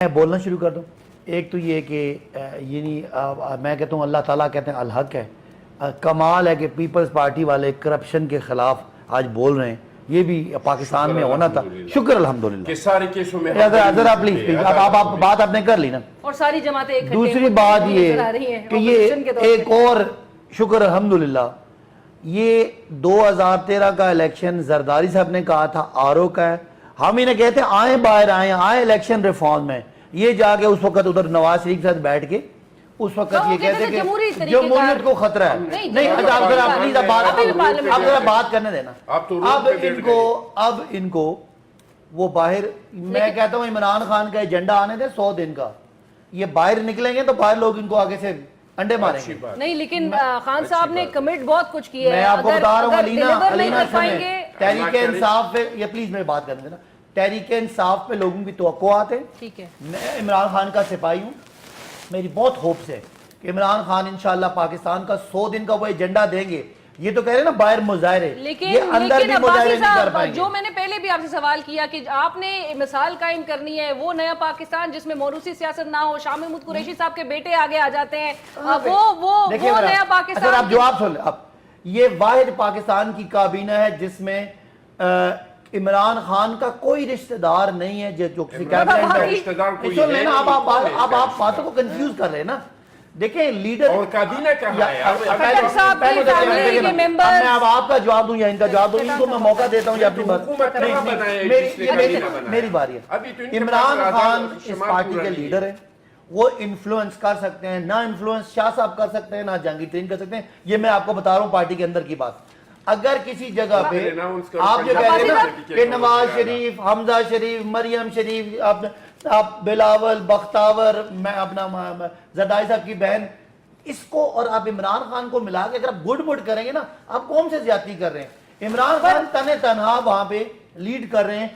میں بولنا شروع کر دوں. ایک تو یہ کہ یہ نہیں، میں کہتا ہوں اللہ تعالیٰ کہتے ہیں الحق ہے. کمال ہے کہ پیپلز پارٹی والے کرپشن کے خلاف آج بول رہے ہیں. یہ بھی پاکستان میں ہونا تھا. شکر الحمدللہ کہ سارے کیسوں میں ذرا پلیز آپ بات آپ نے کر لی نا. اور ساری جماعتیں دوسری بات یہ کہ یہ ایک اور شکر الحمدللہ، یہ 2013 کا الیکشن زرداری صاحب نے کہا تھا آرو کا ہے. ہم انہیں کہتے ہیں آئیں باہر آئیں الیکشن ریفارم میں. یہ جا کے اس وقت ادھر نواز شریف کے ساتھ بیٹھ کے اس وقت یہ کہتے ہیں کہ جمہوریت کو خطرہ ہے. نہیں آپ ذرا بات کرنے دینا. اب ان کو وہ باہر، میں کہتا ہوں عمران خان کا ایجنڈا آنے دیں 100 دن کا. یہ باہر نکلیں گے تو باہر لوگ ان کو آگے سے انڈے ماریں گے. نہیں لیکن خان صاحب نے کمٹ بہت کچھ کیا ہے. میں آپ کو بتا رہا ہوں علینا سنیں، تحریک انصاف پہ یہ پلیز میں بات کرنے دینا. تحریک انصاف پہ لوگوں کی توقعات ہیں. ٹھیک ہے، میں عمران خان کا سپاہی ہوں. میری بہت ہوپس ہے کہ عمران خان انشاءاللہ پاکستان کا 100 دن کا وہ ایجنڈا دیں گے. یہ تو کہہ رہے ہیں نا باہر مظاہرے، یہ اندر بھی مظاہرے نہیں کر پائیں گے. جو میں نے پہلے بھی آپ سے سوال کیا کہ آپ نے مثال قائم کرنی ہے وہ نیا پاکستان جس میں موروثی سیاست نہ ہو. شاہ محمود قریشی صاحب کے بیٹے آگے آ جاتے ہیں، وہ نیا پاکستان. آپ جواب سن لیں. اب یہ واحد پاکستان کی کابینہ ہے جس میں عمران خان کا کوئی رشتہ دار نہیں ہے جو کسی کیبنٹ میں. اب آپ باتوں کو کنفیوز کر رہے ہیں نا. دیکھیں لیڈر اور کابینہ کہاں ہے؟ میں اب آپ کا جواب دوں یا ان کا جواب دوں؟ ان کو میں موقع دیتا ہوں یا اپنی بات. میری باری ہے. عمران خان اس پارٹی کے لیڈر ہیں، وہ انفلوئنس کر سکتے ہیں. نہ انفلوئنس شاہ صاحب کر سکتے ہیں، نہ جہانگیر ترین کر سکتے ہیں. یہ میں آپ کو بتا رہا ہوں پارٹی کے اندر کی بات. اگر کسی جگہ پہ آپ جو کہہ رہے ہیں کہ نواز شریف، حمزہ شریف، مریم شریف، آپ بلاول، بختاور، میں اپنا زرداری صاحب کی بہن، اس کو اور آپ عمران خان کو ملا کے اگر آپ گڈ بڈ کریں گے نا، آپ قوم سے زیادتی کر رہے ہیں. عمران خان تنہا وہاں پہ لیڈ کر رہے ہیں.